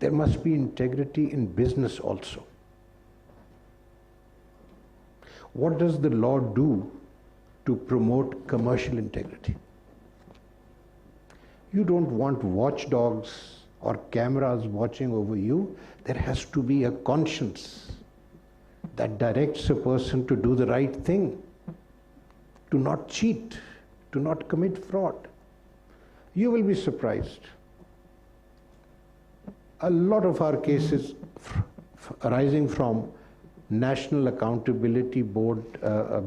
there must be integrity in business also. What does the law do to promote commercial integrity? You don't want watchdogs or cameras watching over you. There has to be a conscience that directs a person to do the right thing, to not cheat, to not commit fraud. You will be surprised. A lot of our cases arising from National Accountability Board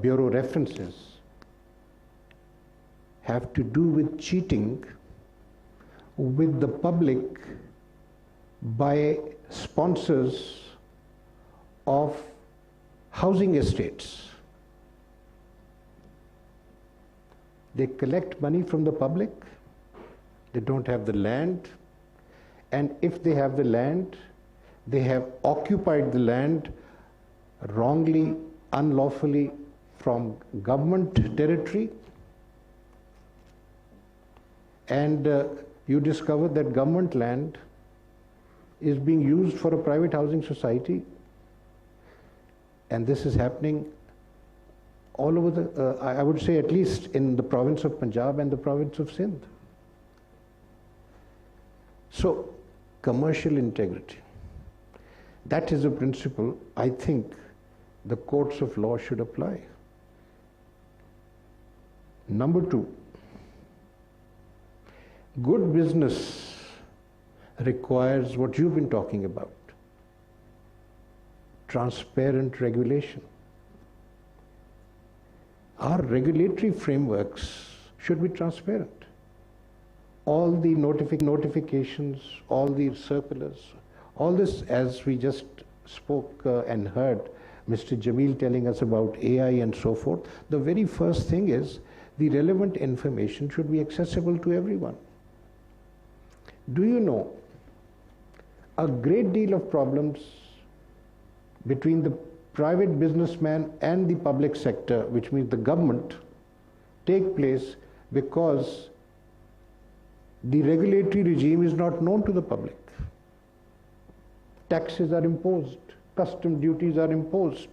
Bureau references have to do with cheating with the public by sponsors of housing estates. They collect money from the public, they don't have the land, and if they have the land, they have occupied the land wrongly, unlawfully from government territory, and you discover that government land is being used for a private housing society, and this is happening all over the, I would say at least in the province of Punjab and the province of Sindh. So, commercial integrity, that is a principle I think the courts of law should apply. Number two, good business requires what you've been talking about, transparent regulation. Our regulatory frameworks should be transparent. All the notifications, all the circulars, all this, as we just spoke and heard Mr. Jameel telling us about AI and so forth, the very first thing is the relevant information should be accessible to everyone. Do you know, a great deal of problems between the private businessman and the public sector, which means the government, take place because the regulatory regime is not known to the public. Taxes are imposed, custom duties are imposed.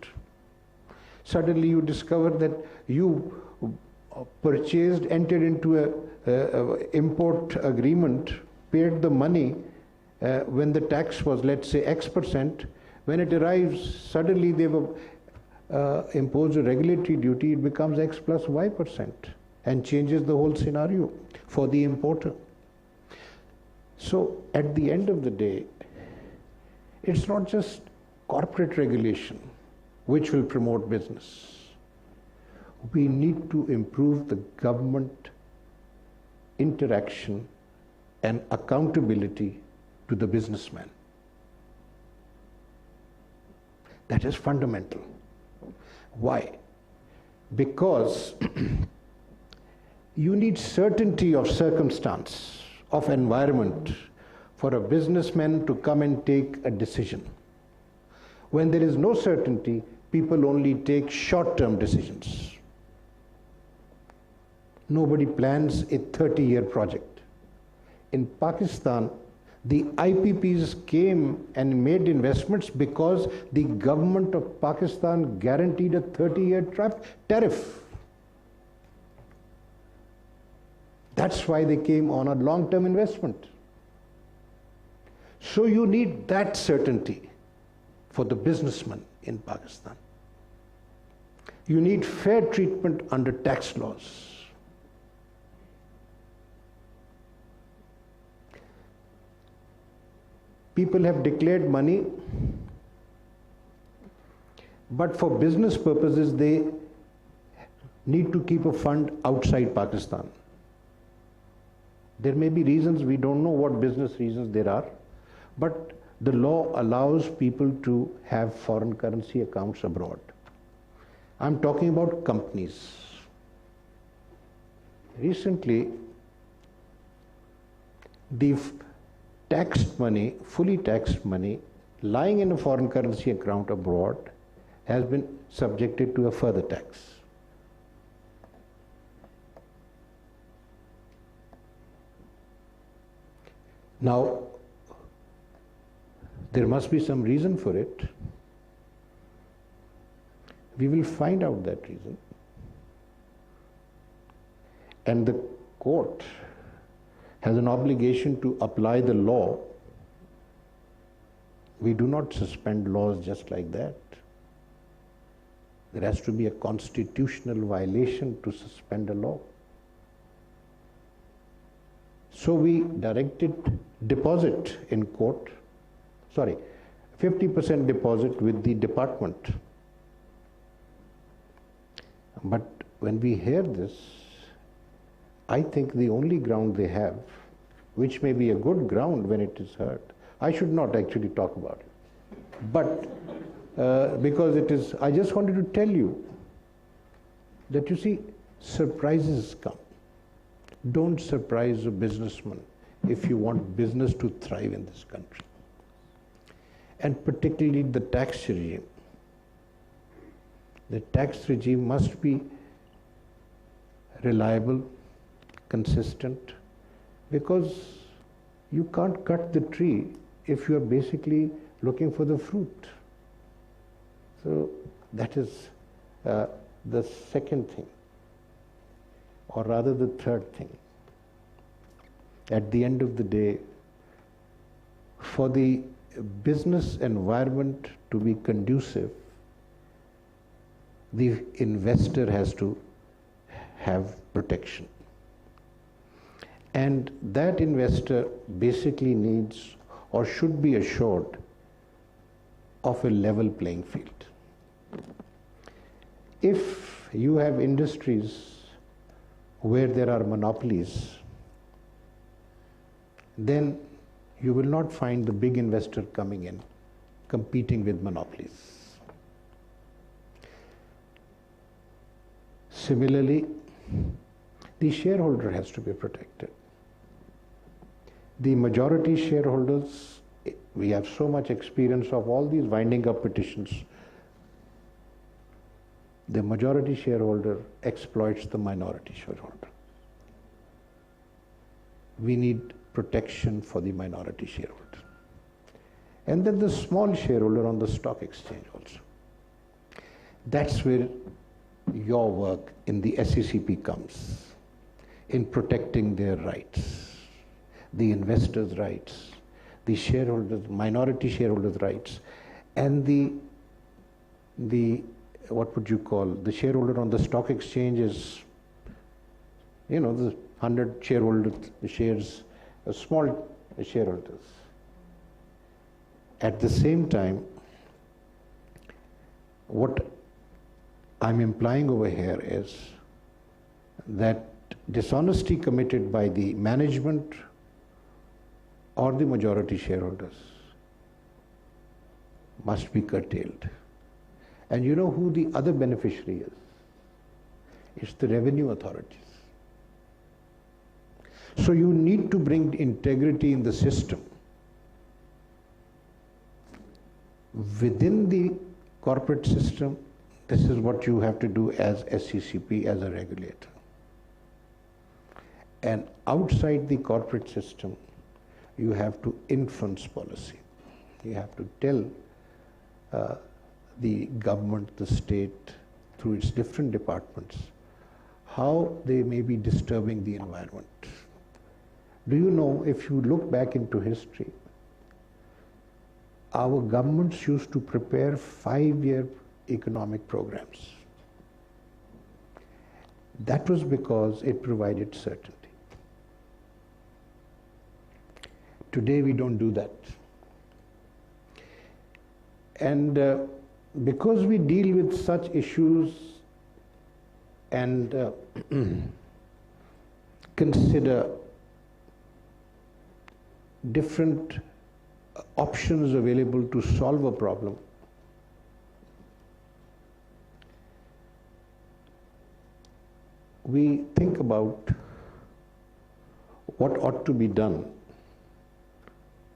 Suddenly you discover that you purchased, entered into an import agreement, paid the money when the tax was, let's say, X%. When it arrives, suddenly they've imposed a regulatory duty, it becomes X plus Y% and changes the whole scenario for the importer. So at the end of the day, it's not just corporate regulation which will promote business. We need to improve the government interaction and accountability to the businessman. That is fundamental. Why? Because you need certainty of circumstance, of environment, for a businessman to come and take a decision. When there is no certainty, people only take short-term decisions. Nobody plans a 30-year project. In Pakistan, the IPPs came and made investments because the government of Pakistan guaranteed a 30-year tariff. That's why they came on a long-term investment. So you need that certainty for the businessman in Pakistan. You need fair treatment under tax laws. People have declared money, but for business purposes they need to keep a fund outside Pakistan. There may be reasons, we don't know what business reasons there are, but the law allows people to have foreign currency accounts abroad. I'm talking about companies. Recently, the taxed money, fully taxed money, lying in a foreign currency account abroad has been subjected to a further tax. Now, There must be some reason for it. We will find out that reason. And the court has an obligation to apply the law. We do not suspend laws just like that. There has to be a constitutional violation to suspend a law. So we directed deposit in court, 50% deposit with the department. But when we hear this, I think the only ground they have, which may be a good ground when it is heard, I should not actually talk about it. But because it is, I just wanted to tell you that you see, surprises come. Don't surprise a businessman if you want business to thrive in this country. And particularly the tax regime. The tax regime must be reliable, consistent, because you can't cut the tree if you are basically looking for the fruit. So that is the second thing, or rather the third thing. At the end of the day, for the business environment to be conducive, the investor has to have protection. And that investor basically needs or should be assured of a level playing field. If you have industries where there are monopolies, then you will not find the big investor coming in, competing with monopolies. Similarly, the shareholder has to be protected. The majority shareholders, we have so much experience of all these winding up petitions. The majority shareholder exploits the minority shareholder. We need protection for the minority shareholder. And then the small shareholder on the stock exchange also. That's where your work in the SECP comes, in protecting their rights, the investors' rights, the shareholders, minority shareholders' rights, and the what would you call, the shareholder on the stock exchange is, the 100 shareholders, shares, small shareholders. At the same time, what I'm implying over here is that dishonesty committed by the management or the majority shareholders must be curtailed. And you know who the other beneficiary is? It's the revenue authorities. So you need to bring integrity in the system. Within the corporate system, this is what you have to do as SECP, as a regulator. And outside the corporate system, you have to influence policy. You have to tell the government, the state, through its different departments, how they may be disturbing the environment. Do you know, if you look back into history, our governments used to prepare 5-year economic programs. That was because it provided certainty. Today we don't do that. And because we deal with such issues and consider different options available to solve a problem, we think about what ought to be done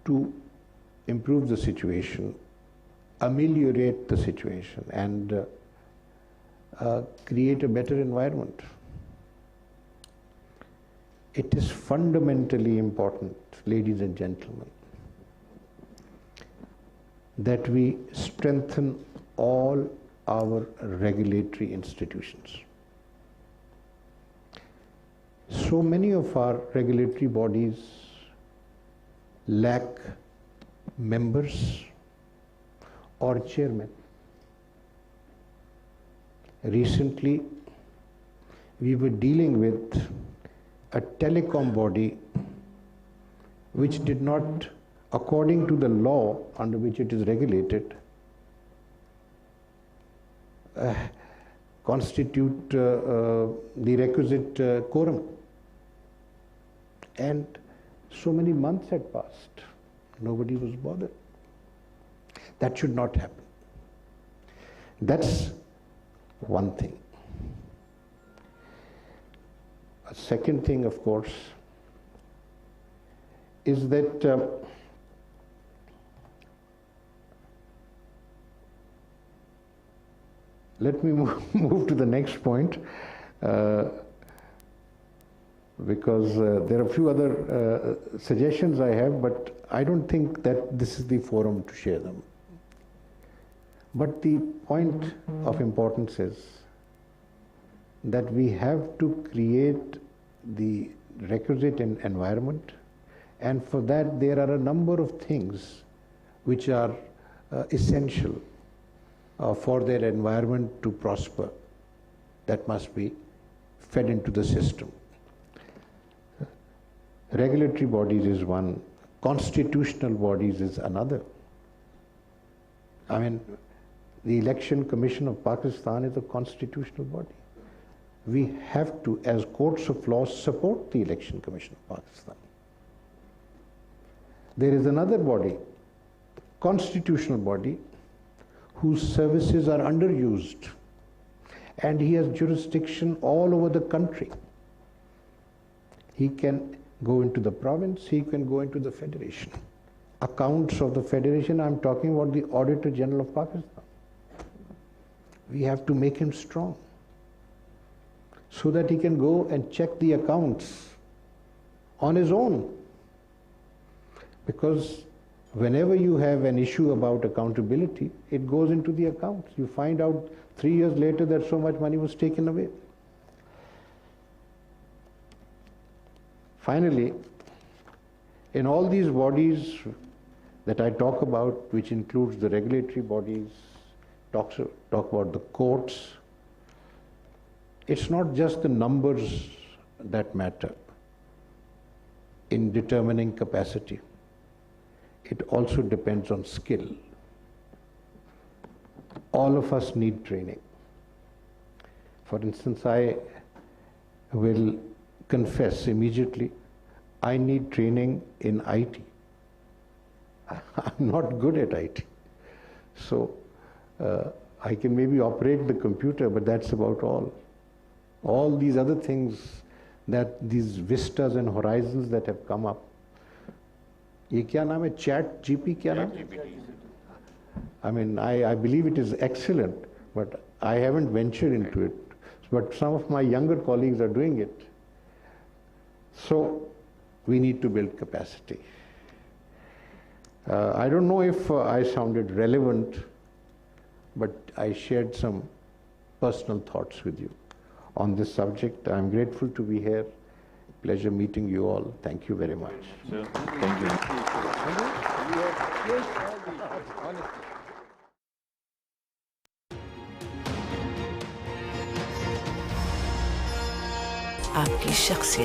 to improve the situation, ameliorate the situation, and create a better environment. It is fundamentally important, ladies and gentlemen, that we strengthen all our regulatory institutions. So many of our regulatory bodies lack members or chairmen. Recently, we were dealing with a telecom body which did not, according to the law under which it is regulated, constitute the requisite quorum. And so many months had passed. Nobody was bothered. That should not happen. That's one thing. A second thing, of course, is that let me move to the next point, because there are a few other suggestions I have, but I don't think that this is the forum to share them. But the point of importance is that we have to create the requisite environment, and for that there are a number of things which are essential for their environment to prosper, that must be fed into the system. Regulatory bodies is one, constitutional bodies is another. I mean, the Election Commission of Pakistan is a constitutional body. We have to, as courts of law, support the Election Commission of Pakistan. There is another body, constitutional body, whose services are underused, and he has jurisdiction all over the country. He can go into the province, he can go into the federation. Accounts of the federation, I'm talking about the Auditor General of Pakistan. We have to make him strong so that he can go and check the accounts on his own. Because whenever you have an issue about accountability, it goes into the accounts. You find out 3 years later that so much money was taken away. Finally, in all these bodies that I talk about, which includes the regulatory bodies, talk about the courts, it's not just the numbers that matter in determining capacity. It also depends on skill. All of us need training. For instance, I will confess immediately, I need training in IT. I'm not good at IT. So I can maybe operate the computer, but that's about all. All these other things, that these vistas and horizons that have come up, ये क्या नाम है, chat GP क्या नाम है? I mean, I believe it is excellent, but I haven't ventured into it. But some of my younger colleagues are doing it. So we need to build capacity. I don't know if I sounded relevant, but I shared some personal thoughts with you on this subject. I'm grateful to be here. Pleasure meeting you all. Thank you very much. Sir, thank you. आपकी शख्सियत